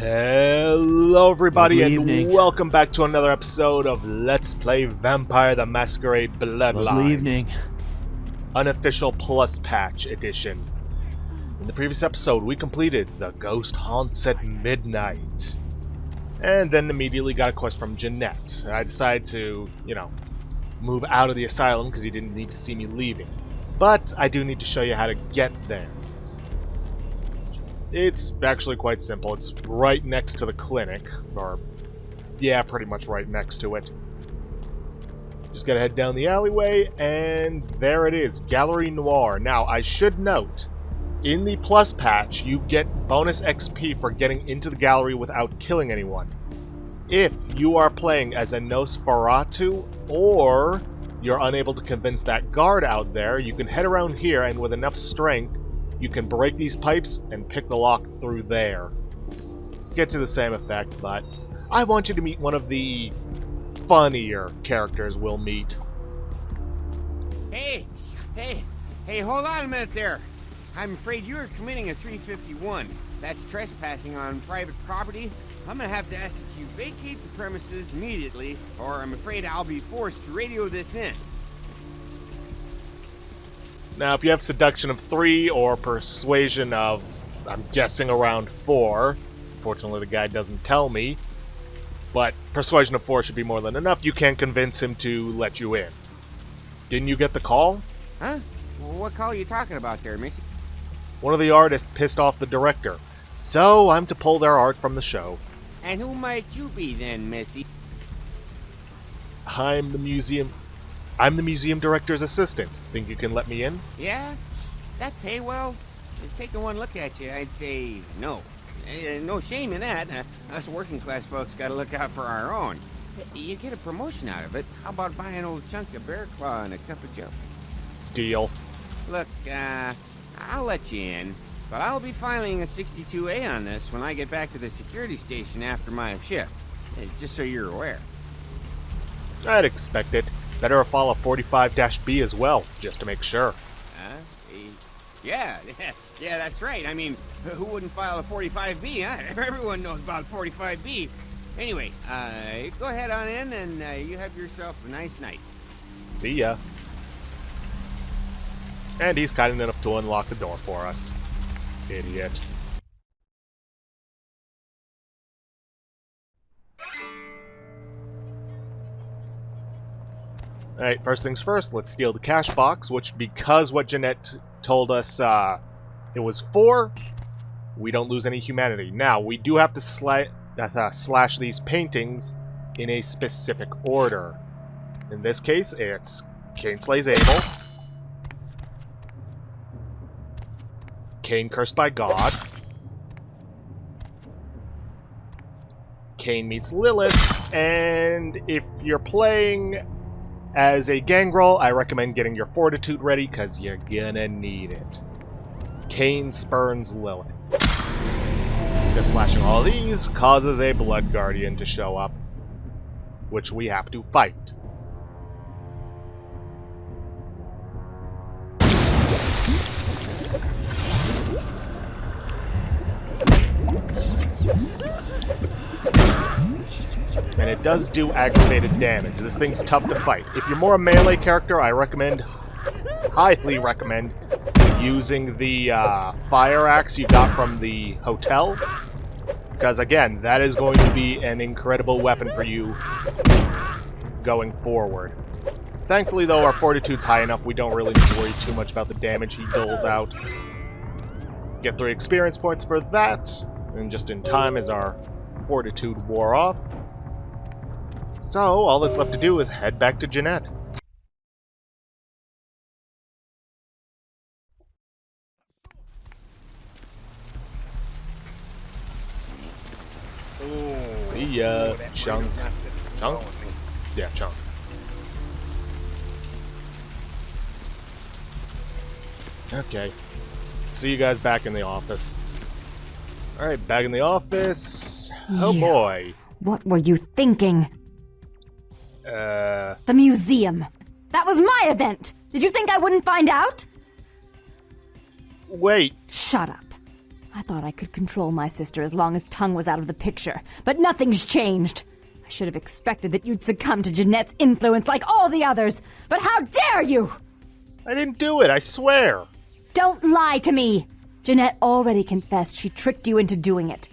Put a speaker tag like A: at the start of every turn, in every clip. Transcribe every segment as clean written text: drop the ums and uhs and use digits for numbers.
A: Hello everybody
B: Lovely
A: and welcome back to another episode of Let's Play Vampire the Masquerade Bloodlines.
B: Lovely evening.
A: Unofficial Plus Patch Edition. In the previous episode we completed The Ghost Haunts at Midnight. And then immediately got a quest from Jeanette. I decided to, move out of the asylum because you didn't need to see me leaving. But I do need to show you how to get there. It's actually quite simple. It's right next to the clinic, or yeah, pretty much right next to it. Just gotta head down the alleyway, and there it is, Gallery Noir. Now, I should note, in the Plus patch, you get bonus XP for getting into the gallery without killing anyone. If you are playing as a Nosferatu, or you're unable to convince that guard out there, you can head around here, and with enough strength, you can break these pipes and pick the lock through there. Get to the same effect, but I want you to meet one of the funnier characters we'll meet.
C: Hey, hold on a minute there. I'm afraid you are committing a 351. That's trespassing on private property. I'm gonna have to ask that you vacate the premises immediately, or I'm afraid I'll be forced to radio this in.
A: Now, if you have seduction of 3 or persuasion of, I'm guessing, around 4, unfortunately the guy doesn't tell me, but persuasion of 4 should be more than enough, you can convince him to let you in. Didn't you get the call?
C: Huh? What call are you talking about there, Missy?
A: One of the artists pissed off the director, so I'm to pull their art from the show.
C: And who might you be then, Missy?
A: I'm the museum director's assistant. Think you can let me in?
C: Yeah? That pay well? Taking one look at you, I'd say no. No shame in that. Us working class folks gotta look out for our own. You get a promotion out of it. How about buying an old chunk of bear claw and a cup of joe?
A: Deal.
C: Look, I'll let you in, but I'll be filing a 62A on this when I get back to the security station after my shift. Just so you're aware.
A: I'd expect it. Better file a 45-B as well, just to make sure.
C: Yeah, that's right. I mean, who wouldn't file a 45B, huh? Everyone knows about 45B. Anyway, go ahead on in, and you have yourself a nice night.
A: See ya. And he's kind enough to unlock the door for us. Idiot. Alright, first things first, let's steal the cash box, which, because what Jeanette told us it was for, we don't lose any humanity. Now, we do have to slash these paintings in a specific order. In this case, it's Cain slays Abel, Cain cursed by God, Cain meets Lilith, and if you're playing as a gangrel, I recommend getting your fortitude ready, because you're gonna need it. Cain spurns Lilith. Just slashing all these causes a blood guardian to show up, which we have to fight. And it does do aggravated damage. This thing's tough to fight. If you're more a melee character, I highly recommend using the fire axe you got from the hotel. Because again, that is going to be an incredible weapon for you going forward. Thankfully though, our fortitude's high enough, we don't really need to worry too much about the damage he doles out. Get 3 experience points for that, and just in time as our fortitude wore off. So, all that's left to do is head back to Jeanette. See ya, Chunk. Chunk? Yeah, Chunk. Okay. See you guys back in the office. Alright, back in the office. Oh boy.
D: What were you thinking? The museum. That was my event. Did you think I wouldn't find out?
A: Wait.
D: Shut up. I thought I could control my sister as long as Tongue was out of the picture, but nothing's changed. I should have expected that you'd succumb to Jeanette's influence like all the others, but how dare you!
A: I didn't do it, I swear!
D: Don't lie to me! Jeanette already confessed she tricked you into doing it.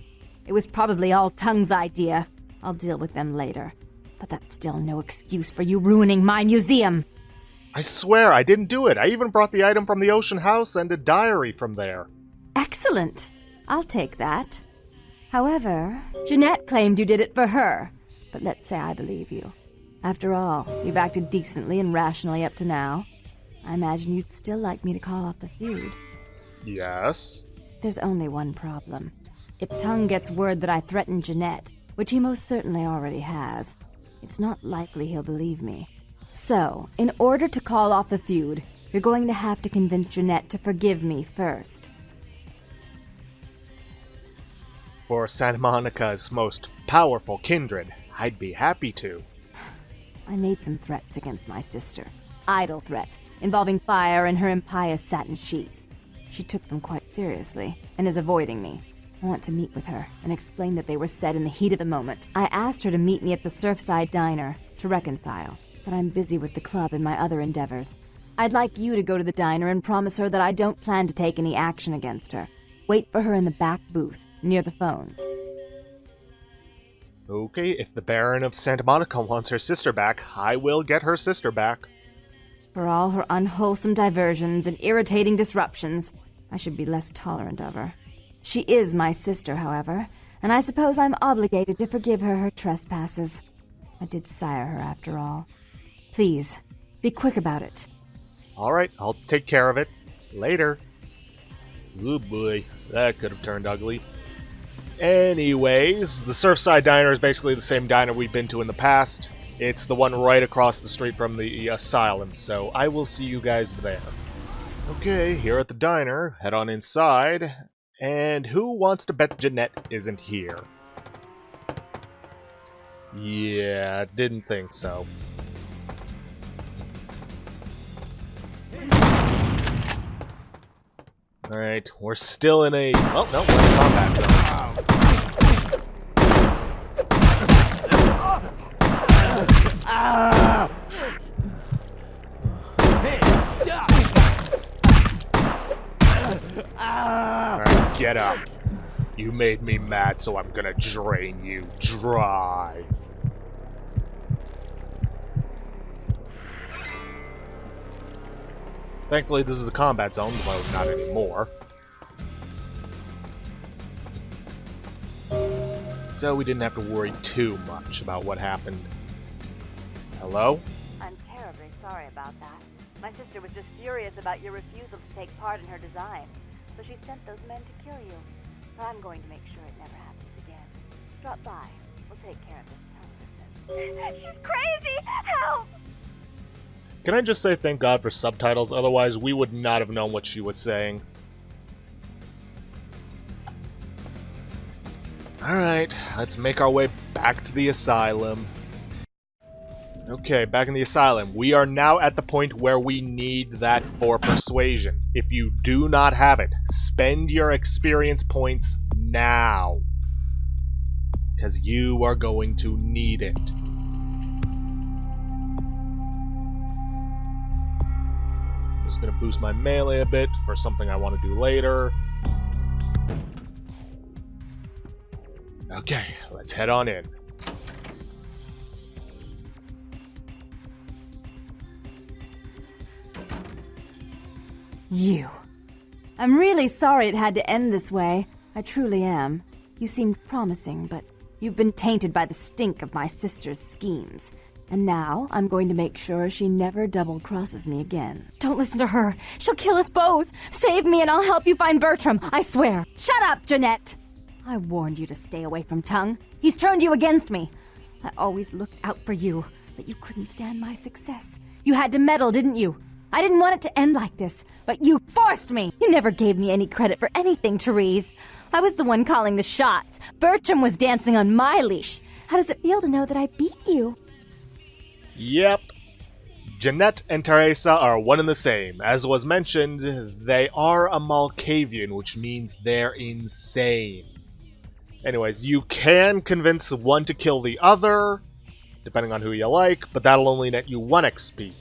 D: It was probably all Tongue's idea. I'll deal with them later. But that's still no excuse for you ruining my museum!
A: I swear I didn't do it. I even brought the item from the Ocean House and a diary from there.
D: Excellent. I'll take that. However, Jeanette claimed you did it for her. But let's say I believe you. After all, you've acted decently and rationally up to now. I imagine you'd still like me to call off the feud.
A: Yes?
D: There's only one problem. If Tongue gets word that I threatened Jeanette, which he most certainly already has, it's not likely he'll believe me. So, in order to call off the feud, you're going to have to convince Jeanette to forgive me first.
A: For Santa Monica's most powerful kindred, I'd be happy to.
D: I made some threats against my sister. Idle threats, involving fire and her impious satin sheets. She took them quite seriously, and is avoiding me. I want to meet with her, and explain that they were said in the heat of the moment. I asked her to meet me at the Surfside Diner, to reconcile. But I'm busy with the club and my other endeavors. I'd like you to go to the diner and promise her that I don't plan to take any action against her. Wait for her in the back booth, near the phones.
A: Okay, if the Baron of Santa Monica wants her sister back, I will get her sister back.
D: For all her unwholesome diversions and irritating disruptions, I should be less tolerant of her. She is my sister, however, and I suppose I'm obligated to forgive her trespasses. I did sire her, after all. Please, be quick about it.
A: Alright, I'll take care of it. Later. Oh boy, that could have turned ugly. Anyways, the Surfside Diner is basically the same diner we've been to in the past. It's the one right across the street from the asylum, so I will see you guys there. Okay, here at the diner, head on inside. And who wants to bet Jeanette isn't here? Yeah, didn't think so. Alright, we're still in a... Oh, no, we're in a combat zone.
C: Hey, stop!
A: Alright, get up. You made me mad, so I'm gonna drain you dry. Thankfully, this is a combat zone, though not anymore. So we didn't have to worry too much about what happened. Hello?
B: I'm terribly sorry about that. My sister was just furious about your refusal to take part in her design, so she sent those men to kill you. But I'm going to make sure it never happens again. Drop by. We'll take care of this tongue business. She's crazy! Help!
A: Can I just say thank God for subtitles, otherwise we would not have known what she was saying. Alright, let's make our way back to the asylum. Okay, back in the asylum. We are now at the point where we need that for persuasion. If you do not have it, spend your experience points now. Because you are going to need it. Just gonna boost my melee a bit for something I want to do later. Okay, let's head on in.
D: You. I'm really sorry it had to end this way. I truly am. You seemed promising, but you've been tainted by the stink of my sister's schemes. And now, I'm going to make sure she never double-crosses me again. Don't listen to her. She'll kill us both. Save me and I'll help you find Bertram, I swear. Shut up, Jeanette! I warned you to stay away from Tongue. He's turned you against me. I always looked out for you, but you couldn't stand my success. You had to meddle, didn't you? I didn't want it to end like this, but you forced me. You never gave me any credit for anything, Therese. I was the one calling the shots. Bertram was dancing on my leash. How does it feel to know that I beat you?
A: Yep. Jeanette and Teresa are one and the same. As was mentioned, they are a Malkavian, which means they're insane. Anyways, you can convince one to kill the other, depending on who you like, but that'll only net you 1 XP.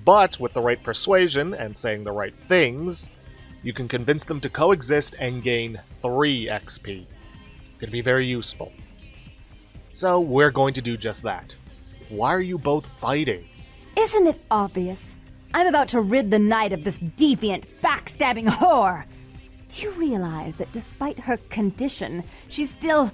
A: But with the right persuasion and saying the right things, you can convince them to coexist and gain 3 XP. Could be very useful. So we're going to do just that. Why are you both fighting?
D: Isn't it obvious? I'm about to rid the night of this deviant, backstabbing whore. Do you realize that despite her condition, she still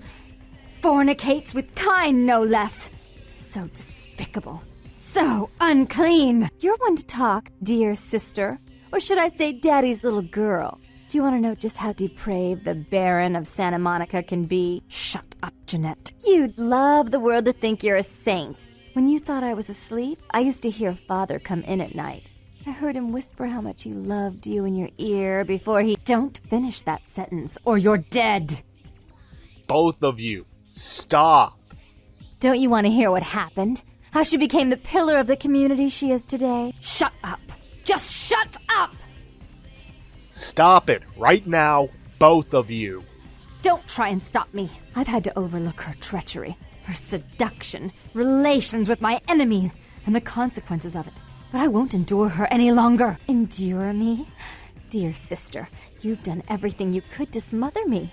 D: fornicates with kind, no less? So despicable. So unclean. You're one to talk, dear sister. Or should I say daddy's little girl? Do you want to know just how depraved the Baron of Santa Monica can be? Shut up, Jeanette. You'd love the world to think you're a saint. When you thought I was asleep, I used to hear Father come in at night. I heard him whisper how much he loved you in your ear before he... Don't finish that sentence, or you're dead.
A: Both of you, stop.
D: Don't you want to hear what happened? How she became the pillar of the community she is today? Shut up. Just shut up!
A: Stop it, right now, both of you.
D: Don't try and stop me. I've had to overlook her treachery, her seduction, relations with my enemies, and the consequences of it. But I won't endure her any longer. Endure me? Dear sister, you've done everything you could to smother me.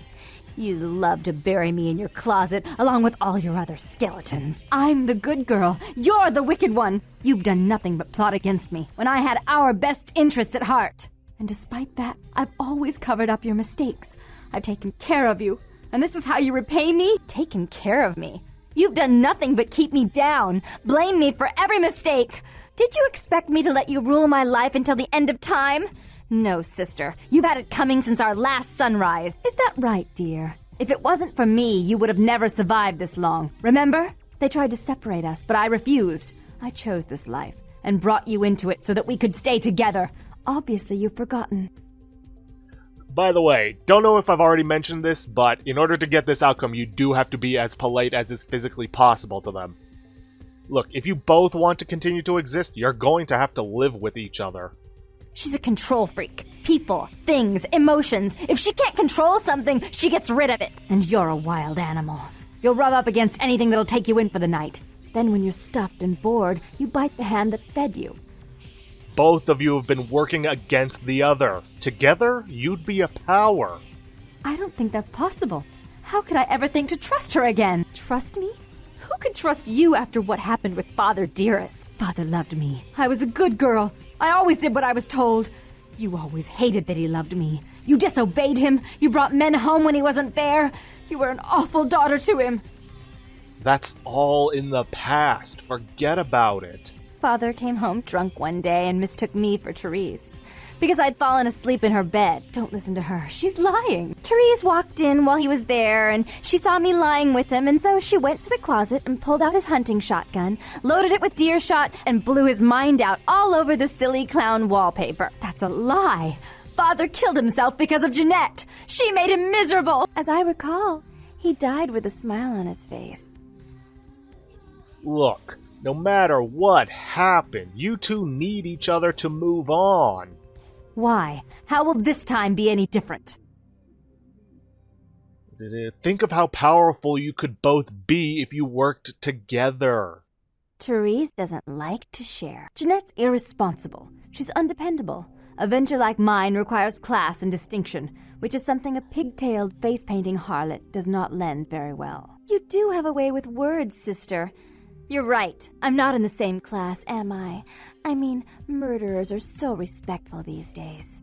D: You love to bury me in your closet, along with all your other skeletons. I'm the good girl. You're the wicked one. You've done nothing but plot against me, when I had our best interests at heart. And despite that, I've always covered up your mistakes. I've taken care of you. And this is how you repay me? Taken care of me. You've done nothing but keep me down, blame me for every mistake. Did you expect me to let you rule my life until the end of time? No, sister. You've had it coming since our last sunrise. Is that right, dear? If it wasn't for me, you would have never survived this long. Remember? They tried to separate us, but I refused. I chose this life and brought you into it so that we could stay together. Obviously, you've forgotten.
A: By the way, don't know if I've already mentioned this, but in order to get this outcome, you do have to be as polite as is physically possible to them. Look, if you both want to continue to exist, you're going to have to live with each other.
D: She's a control freak. People, things, emotions. If she can't control something, she gets rid of it. And you're a wild animal. You'll rub up against anything that'll take you in for the night. Then when you're stuffed and bored, you bite the hand that fed you.
A: Both of you have been working against the other. Together, you'd be a power.
D: I don't think that's possible. How could I ever think to trust her again? Trust me? Who could trust you after what happened with Father Dearest? Father loved me. I was a good girl. I always did what I was told. You always hated that he loved me. You disobeyed him. You brought men home when he wasn't there. You were an awful daughter to him.
A: That's all in the past. Forget about it.
D: Father came home drunk one day and mistook me for Therese. Because I'd fallen asleep in her bed. Don't listen to her. She's lying. Therese walked in while he was there, and she saw me lying with him, and so she went to the closet and pulled out his hunting shotgun, loaded it with deer shot, and blew his mind out all over the silly clown wallpaper. That's a lie. Father killed himself because of Jeanette. She made him miserable. As I recall, he died with a smile on his face.
A: Look, no matter what happened, you two need each other to move on.
D: Why? How will this time be any different?
A: Think of how powerful you could both be if you worked together.
D: Therese doesn't like to share. Jeanette's irresponsible. She's undependable. A venture like mine requires class and distinction, which is something a pigtailed, face-painting harlot does not lend very well. You do have a way with words, sister. You're right. I'm not in the same class, am I? I mean, murderers are so respectful these days.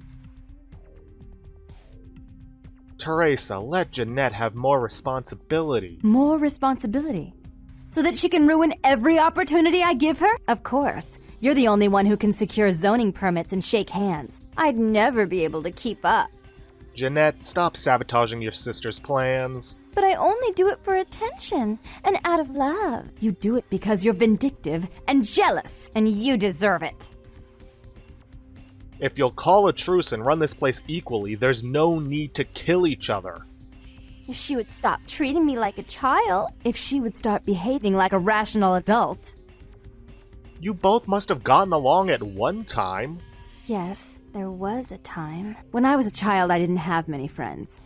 A: Teresa, let Jeanette have more responsibility.
D: More responsibility? So that she can ruin every opportunity I give her? Of course. You're the only one who can secure zoning permits and shake hands. I'd never be able to keep up.
A: Jeanette, stop sabotaging your sister's plans.
D: But I only do it for attention and out of love. You do it because you're vindictive and jealous, and you deserve it.
A: If you'll call a truce and run this place equally, there's no need to kill each other.
D: If she would stop treating me like a child, if she would start behaving like a rational adult.
A: You both must have gotten along at one time.
D: Yes, there was a time. When I was a child, I didn't have many friends.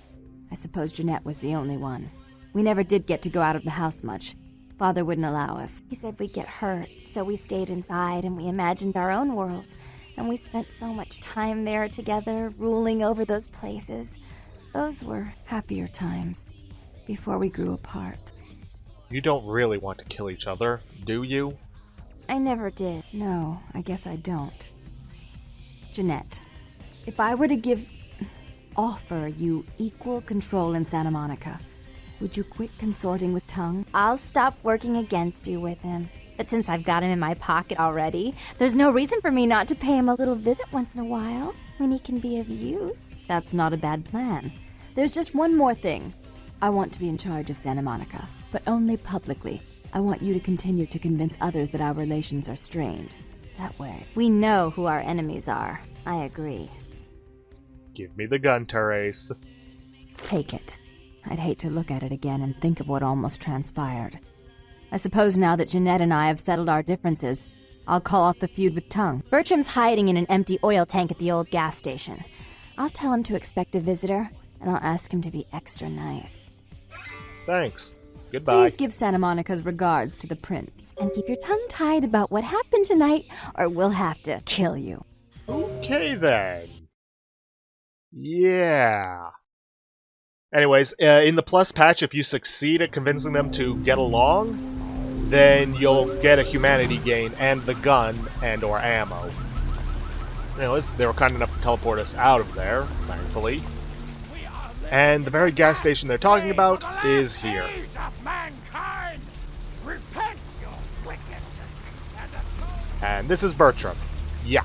D: I suppose Jeanette was the only one. We never did get to go out of the house much. Father wouldn't allow us. He said we'd get hurt, so we stayed inside and we imagined our own worlds. And we spent so much time there together, ruling over those places. Those were happier times, before we grew apart.
A: You don't really want to kill each other, do you?
D: I never did. No, I guess I don't. Jeanette, if I were to offer you equal control in Santa Monica, would you quit consorting with Tongue? I'll stop working against you with him. But since I've got him in my pocket already, there's no reason for me not to pay him a little visit once in a while, when he can be of use. That's not a bad plan. There's just one more thing. I want to be in charge of Santa Monica, but only publicly. I want you to continue to convince others that our relations are strained. That way, we know who our enemies are. I agree.
A: Give me the gun, Therese.
D: Take it. I'd hate to look at it again and think of what almost transpired. I suppose now that Jeanette and I have settled our differences, I'll call off the feud with Tongue. Bertram's hiding in an empty oil tank at the old gas station. I'll tell him to expect a visitor, and I'll ask him to be extra nice.
A: Thanks. Goodbye.
D: Please give Santa Monica's regards to the prince, and keep your tongue tied about what happened tonight, or we'll have to kill you.
A: Okay, then. Yeah. Anyways, in the plus patch, if you succeed at convincing them to get along, then you'll get a humanity gain and the gun and or ammo. Anyways, they were kind enough to teleport us out of there, thankfully. And the very gas station they're talking about is here. And this is Bertram. Yeah.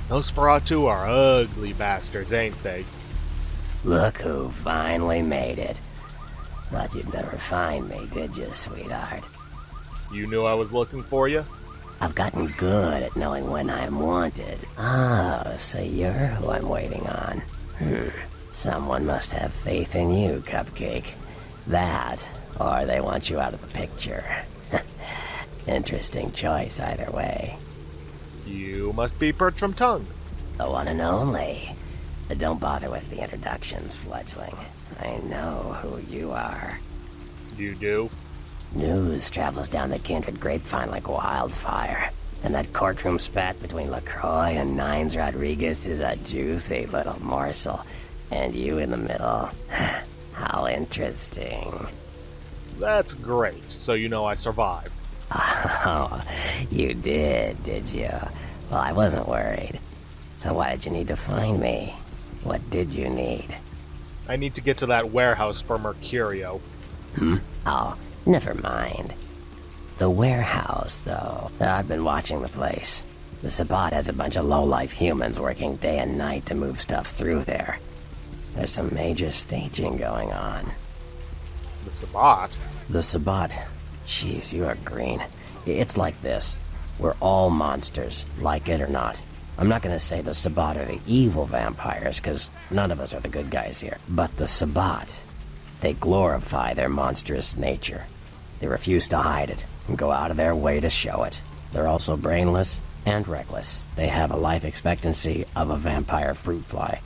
A: Nosferatu are ugly bastards, ain't they?
E: Look who finally made it. Thought you'd never find me, did you, sweetheart?
A: You knew I was looking for you?
E: I've gotten good at knowing when I'm wanted. Oh, so you're who I'm waiting on. Someone must have faith in you, Cupcake. That, or they want you out of the picture. Interesting choice either way.
A: You must be Bertram Tongue.
E: The one and only. But don't bother with the introductions, fledgling. I know who you are.
A: You do?
E: News travels down the kindred grapevine like wildfire. And that courtroom spat between LaCroix and Nines Rodriguez is a juicy little morsel. And you in the middle. How interesting.
A: That's great, so you know I survived.
E: Oh, you did you? Well, I wasn't worried. So why did you need to find me? What did you need?
A: I need to get to that warehouse for Mercurio.
E: Oh, never mind. The warehouse, though. I've been watching the place. The Sabbat has a bunch of low-life humans working day and night to move stuff through there. There's some major staging going on.
A: The Sabbat?
E: The Sabbat. Jeez, you are green. It's like this. We're all monsters, like it or not. I'm not gonna say the Sabbat are the evil vampires, because none of us are the good guys here. But the Sabbat, they glorify their monstrous nature. They refuse to hide it, and go out of their way to show it. They're also brainless and reckless. They have a life expectancy of a vampire fruit fly.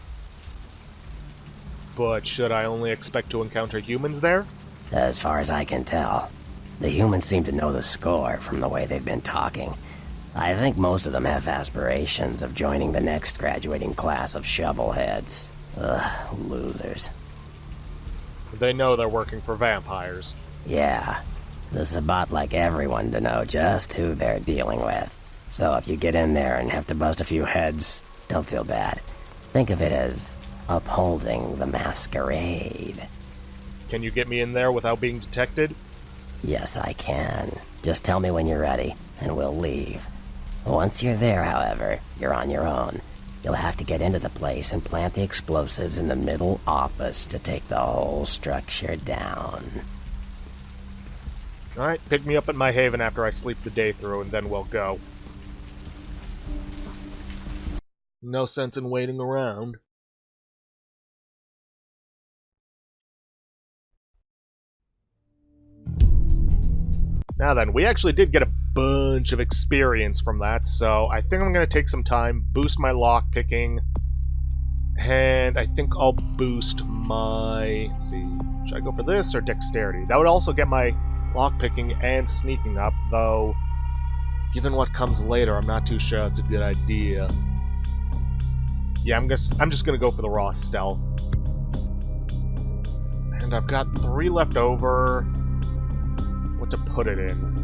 A: But should I only expect to encounter humans there?
E: As far as I can tell. The humans seem to know the score from the way they've been talking. I think most of them have aspirations of joining the next graduating class of shovelheads. Ugh, losers.
A: They know they're working for vampires.
E: Yeah. The Sabbat like everyone to know just who they're dealing with. So if you get in there and have to bust a few heads, don't feel bad. Think of it as upholding the Masquerade.
A: Can you get me in there without being detected?
E: Yes, I can. Just tell me when you're ready, and we'll leave. Once you're there, however, you're on your own. You'll have to get into the place and plant the explosives in the middle office to take the whole structure down.
A: Alright, pick me up at my haven after I sleep the day through, and then we'll go. No sense in waiting around. Now then, we actually did get a bunch of experience from that, so I think I'm going to take some time, boost my lockpicking, and I think I'll boost my... Let's see, should I go for this or dexterity? That would also get my lockpicking and sneaking up, though, given what comes later, I'm not too sure it's a good idea. Yeah, I'm just going to go for the raw stealth. And I've got 3 left over. What to put it in?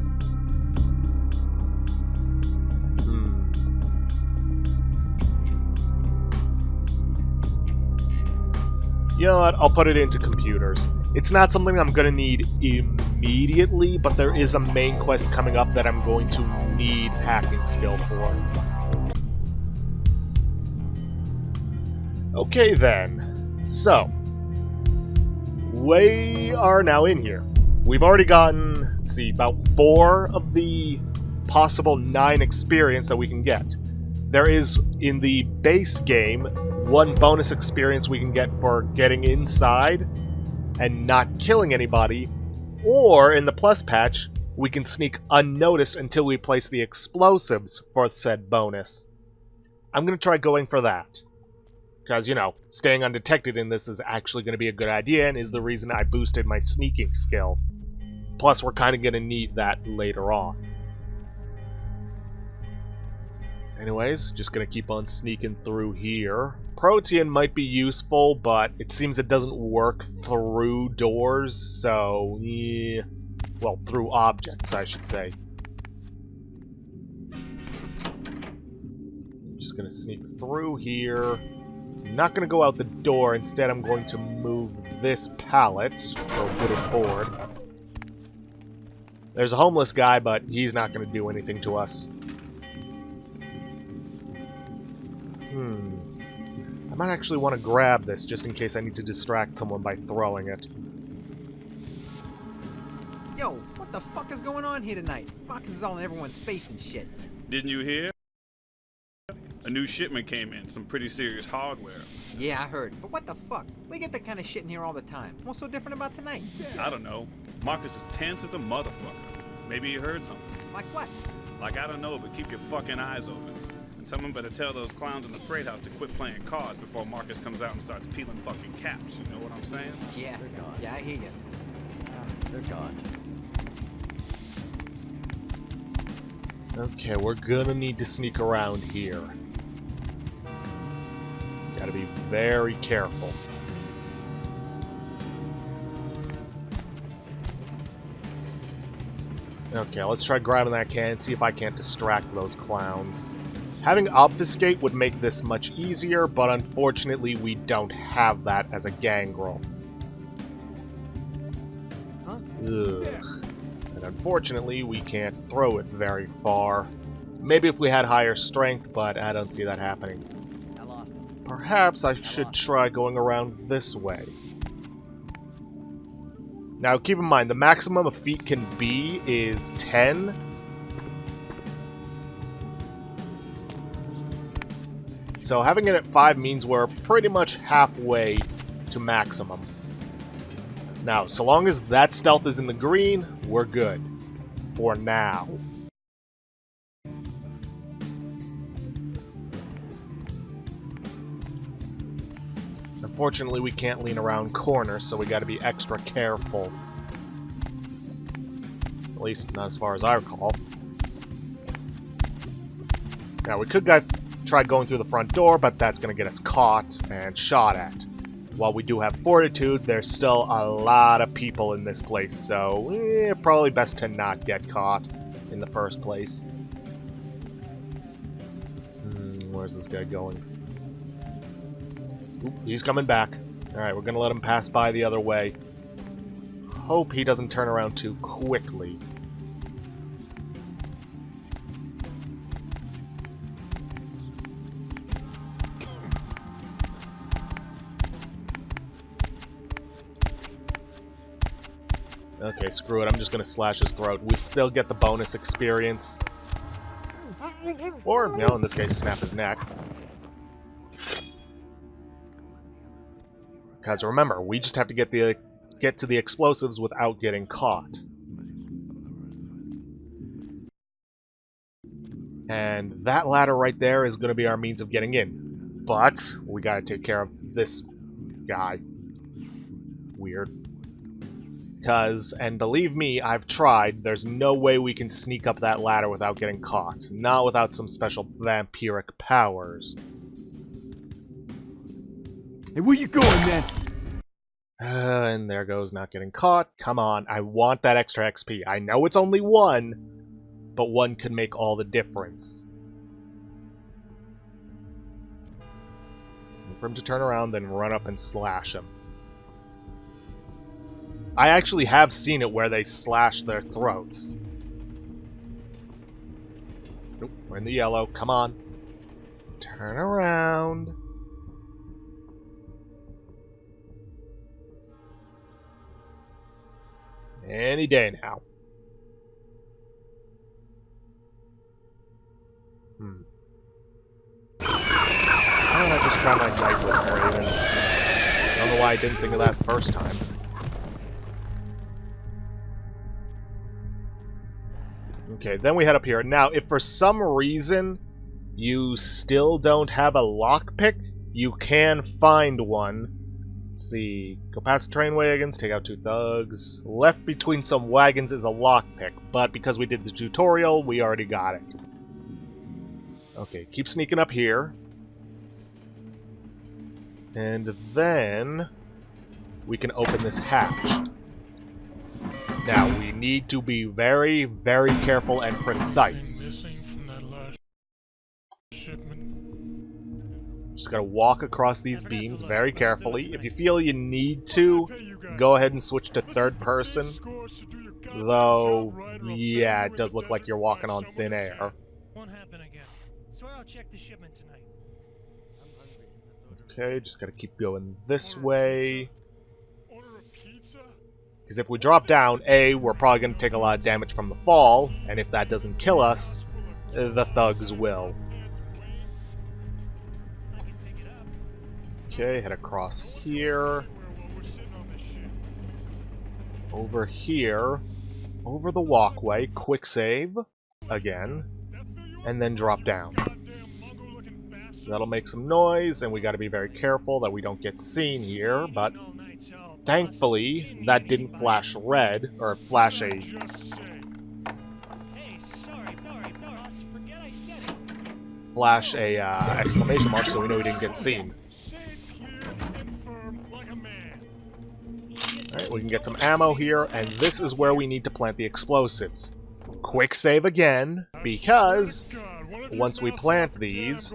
A: You know what? I'll put it into computers. It's not something I'm going to need immediately, but there is a main quest coming up that I'm going to need hacking skill for. Okay then. So, we are now in here. We've already gotten, let's see, about 4 of the possible 9 experience that we can get. There is, in the base game, 1 bonus experience we can get for getting inside and not killing anybody, or in the plus patch, we can sneak unnoticed until we place the explosives for said bonus. I'm going to try going for that. Because, you know, staying undetected in this is actually going to be a good idea and is the reason I boosted my sneaking skill. Plus, we're kind of going to need that later on. Anyways, just going to keep on sneaking through here. Protean might be useful, but it seems it doesn't work through doors, so... yeah. Well, through objects, I should say. Just going to sneak through here. I'm not going to go out the door. Instead, I'm going to move this pallet, or wooden board. There's a homeless guy, but he's not going to do anything to us. I might actually want to grab this, just in case I need to distract someone by throwing it.
F: Yo, what the fuck is going on here tonight? Boxes all in everyone's face and shit.
G: Didn't you hear? A new shipment came in, some pretty serious hardware.
F: Yeah, I heard. But what the fuck? We get that kind of shit in here all the time. What's so different about tonight?
G: I don't know. Marcus is tense as a motherfucker. Maybe you heard something.
F: Like what?
G: Like, I don't know, but keep your fucking eyes open. And someone better tell those clowns in the freight house to quit playing cards before Marcus comes out and starts peeling fucking caps. You know what I'm saying?
F: Yeah, they're gone. Yeah, I hear you.
E: They're gone.
A: Okay, we're gonna need to sneak around here. Gotta be very careful. Okay, let's try grabbing that can, see if I can't distract those clowns. Having obfuscate would make this much easier, but unfortunately we don't have that as a gangrel. Ugh. And unfortunately we can't throw it very far. Maybe if we had higher strength, but I don't see that happening.
F: I lost him.
A: Perhaps I should try going around this way. Now keep in mind, the maximum a feat can be is 10. So having it at 5 means we're pretty much halfway to maximum. Now, so long as that stealth is in the green, we're good. For now. Unfortunately, we can't lean around corners, so we gotta be extra careful. At least, not as far as I recall. Now, we could try going through the front door, but that's gonna get us caught and shot at. While we do have fortitude, there's still a lot of people in this place, so probably best to not get caught in the first place. Where's this guy going? Oop, he's coming back. Alright, we're gonna let him pass by the other way. Hope he doesn't turn around too quickly. Okay, screw it. I'm just gonna slash his throat. We still get the bonus experience. Or, you know, in this case, snap his neck. Because remember, we just have to get to the explosives without getting caught. And that ladder right there is going to be our means of getting in. But we got to take care of this guy. Weird. Because, and believe me, I've tried, there's no way we can sneak up that ladder without getting caught. Not without some special vampiric powers.
C: Hey, where you going, man?
A: And there goes not getting caught. Come on, I want that extra XP. I know it's only one, but one could make all the difference. Wait for him to turn around, then run up and slash him. I actually have seen it where they slash their throats. Nope, we're in the yellow. Come on. Turn around. Any day now. Why don't I just try my Night Whisper Ravens? I don't know why I didn't think of that first time. Okay, then we head up here. Now, if for some reason you still don't have a lockpick, you can find one. Let's see. Go past the train wagons, take out 2 thugs. Left between some wagons is a lockpick, but because we did the tutorial, we already got it. Okay, keep sneaking up here. And then we can open this hatch. Now, we need to be very, very careful and precise. Just gotta walk across these beams very carefully. If you feel you need to, go ahead and switch to third person. Though, yeah, it does look like you're walking on thin air. Okay, just gotta keep going this way. Because if we drop down, A, we're probably going to take a lot of damage from the fall, and if that doesn't kill us, the thugs will. Okay, head across here. Over here. Over the walkway. Quick save. Again. And then drop down. That'll make some noise, and we got to be very careful that we don't get seen here, but thankfully, that didn't flash red, or flash a... flash a exclamation mark, so we know we didn't get seen. Alright, we can get some ammo here, and this is where we need to plant the explosives. Quick save again, because once we plant these...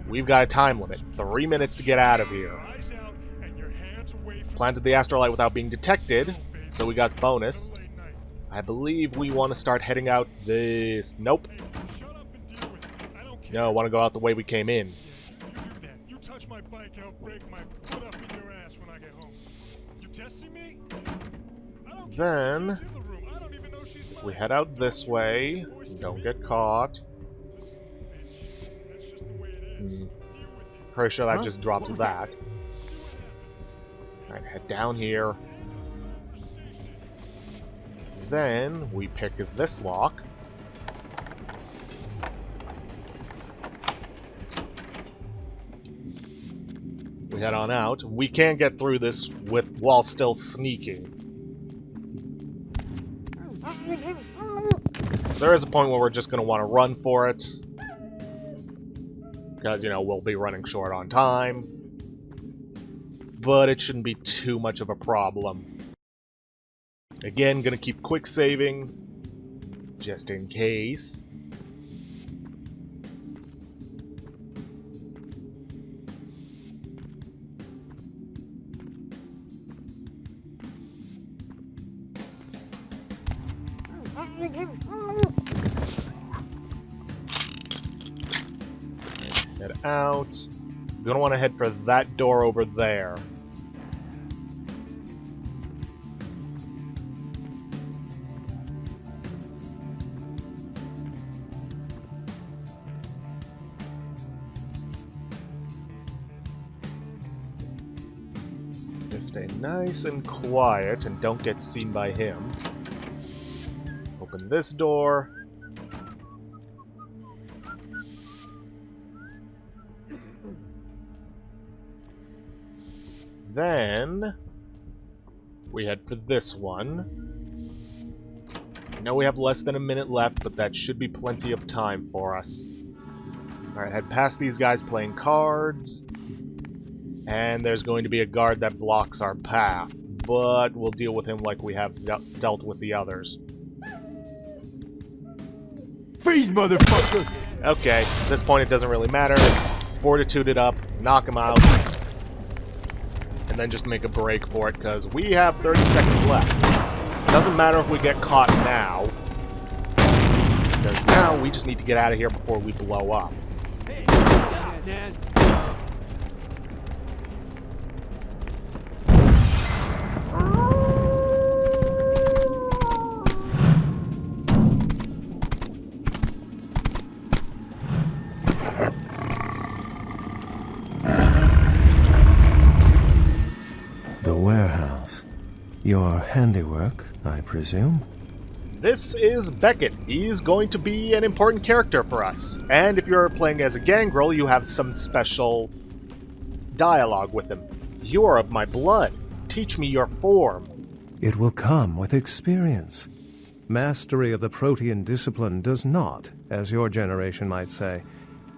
A: we've got a time limit. 3 minutes to get out of here. Planted the astrolite without being detected, so we got bonus. I believe we want to start heading out this... Nope. No, I want to go out the way we came in. Then, if we head out this way, don't get caught. Pretty sure that just drops that. Alright, head down here. Then, we pick this lock. We head on out. We can get through this while still sneaking. There is a point where we're just going to want to run for it. Because, you know, we'll be running short on time. But it shouldn't be too much of a problem. Again, going to keep quick saving. Just in case. Head out. You're gonna want to head for that door over there. Just stay nice and quiet and don't get seen by him. Open this door. Then we head for this one. I know we have less than a minute left, but that should be plenty of time for us. Alright, head past these guys playing cards. And there's going to be a guard that blocks our path. But we'll deal with him like we have dealt with the others.
H: Freeze, motherfucker!
A: Okay, at this point it doesn't really matter. Fortitude it up, knock him out. And then just make a break for it, because we have 30 seconds left. Doesn't matter if we get caught now. Because now we just need to get out of here before we blow up.
H: The warehouse. Your handiwork, I presume?
A: This is Beckett. He's going to be an important character for us. And if you're playing as a gangrel, you have some special dialogue with him. You are of my blood. Teach me your form.
H: It will come with experience. Mastery of the protean discipline does not, as your generation might say,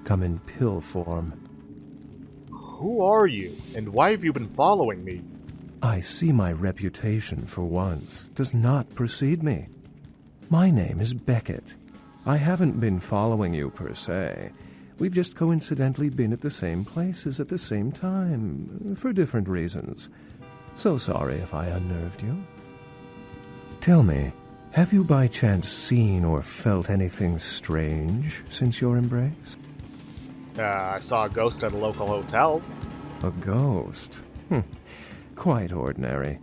H: come in pill form.
A: Who are you, and why have you been following me?
H: I see my reputation, for once, does not precede me. My name is Beckett. I haven't been following you, per se. We've just coincidentally been at the same places at the same time, for different reasons. So sorry if I unnerved you. Tell me, have you by chance seen or felt anything strange since your embrace?
A: I saw a ghost at a local hotel.
H: A ghost? Quite ordinary.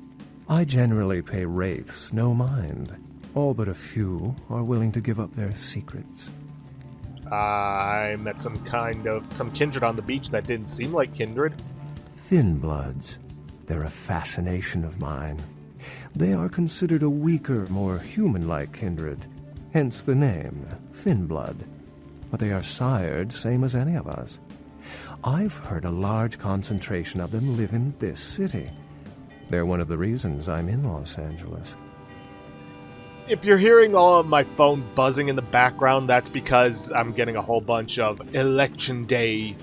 H: I generally pay wraiths no mind. All but a few are willing to give up their secrets.
A: I met some kindred on the beach that didn't seem like kindred.
H: Thin bloods. They're a fascination of mine. They are considered a weaker, more human-like kindred, hence the name, Thin Blood. But they are sired same as any of us. I've heard a large concentration of them live in this city. They're one of the reasons I'm in Los Angeles.
A: If you're hearing all of my phone buzzing in the background, that's because I'm getting a whole bunch of Election Day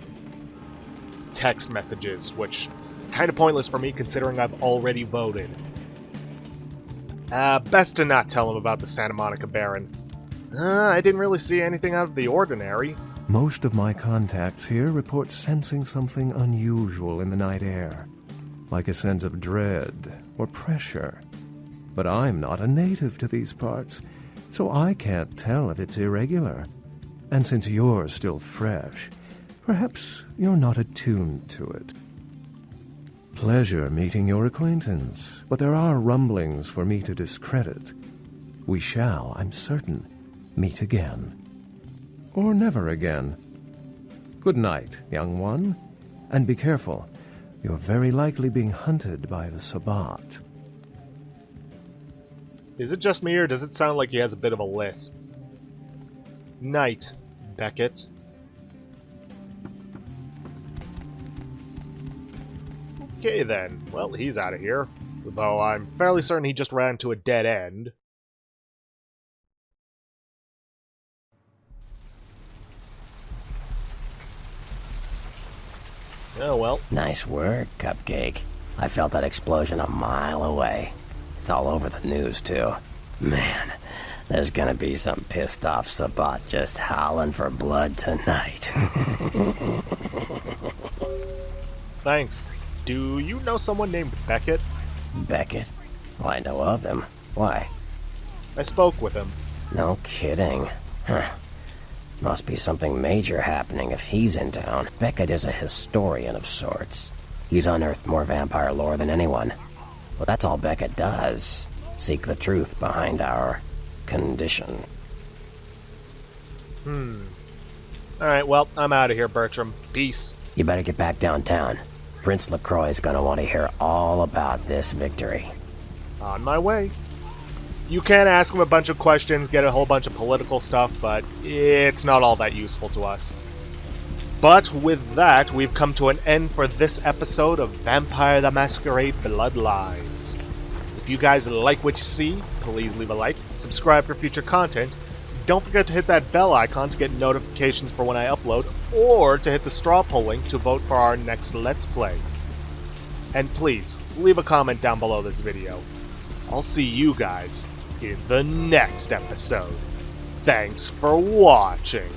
A: text messages, which kind of pointless for me considering I've already voted. Best to not tell him about the Santa Monica Baron. I didn't really see anything out of the ordinary.
H: Most of my contacts here report sensing something unusual in the night air, like a sense of dread or pressure. But I'm not a native to these parts, so I can't tell if it's irregular. And since you're still fresh, perhaps you're not attuned to it. Pleasure meeting your acquaintance, but there are rumblings for me to discredit. We shall, I'm certain, meet again. Or never again. Good night, young one, and be careful. You're very likely being hunted by the Sabbat.
A: Is it just me, or does it sound like he has a bit of a lisp? Night, Beckett. Okay then, well, he's out of here. Though I'm fairly certain he just ran to a dead end. Oh well.
E: Nice work, Cupcake. I felt that explosion a mile away. It's all over the news, too. Man, there's gonna be some pissed off Sabbat just howling for blood tonight.
A: Thanks. Do you know someone named Beckett?
E: Beckett? Well, I know of him. Why?
A: I spoke with him.
E: No kidding. Huh. Must be something major happening if he's in town. Beckett is a historian of sorts. He's unearthed more vampire lore than anyone. Well, that's all Beckett does. Seek the truth behind our condition.
A: Alright, well, I'm out of here, Bertram. Peace.
E: You better get back downtown. Prince LaCroix's gonna want to hear all about this victory.
A: On my way. You can ask him a bunch of questions, get a whole bunch of political stuff, but it's not all that useful to us. But with that, we've come to an end for this episode of Vampire the Masquerade Bloodlines. If you guys like what you see, please leave a like, subscribe for future content. Don't forget to hit that bell icon to get notifications for when I upload, or to hit the straw poll link to vote for our next Let's Play. And please, leave a comment down below this video. I'll see you guys in the next episode. Thanks for watching.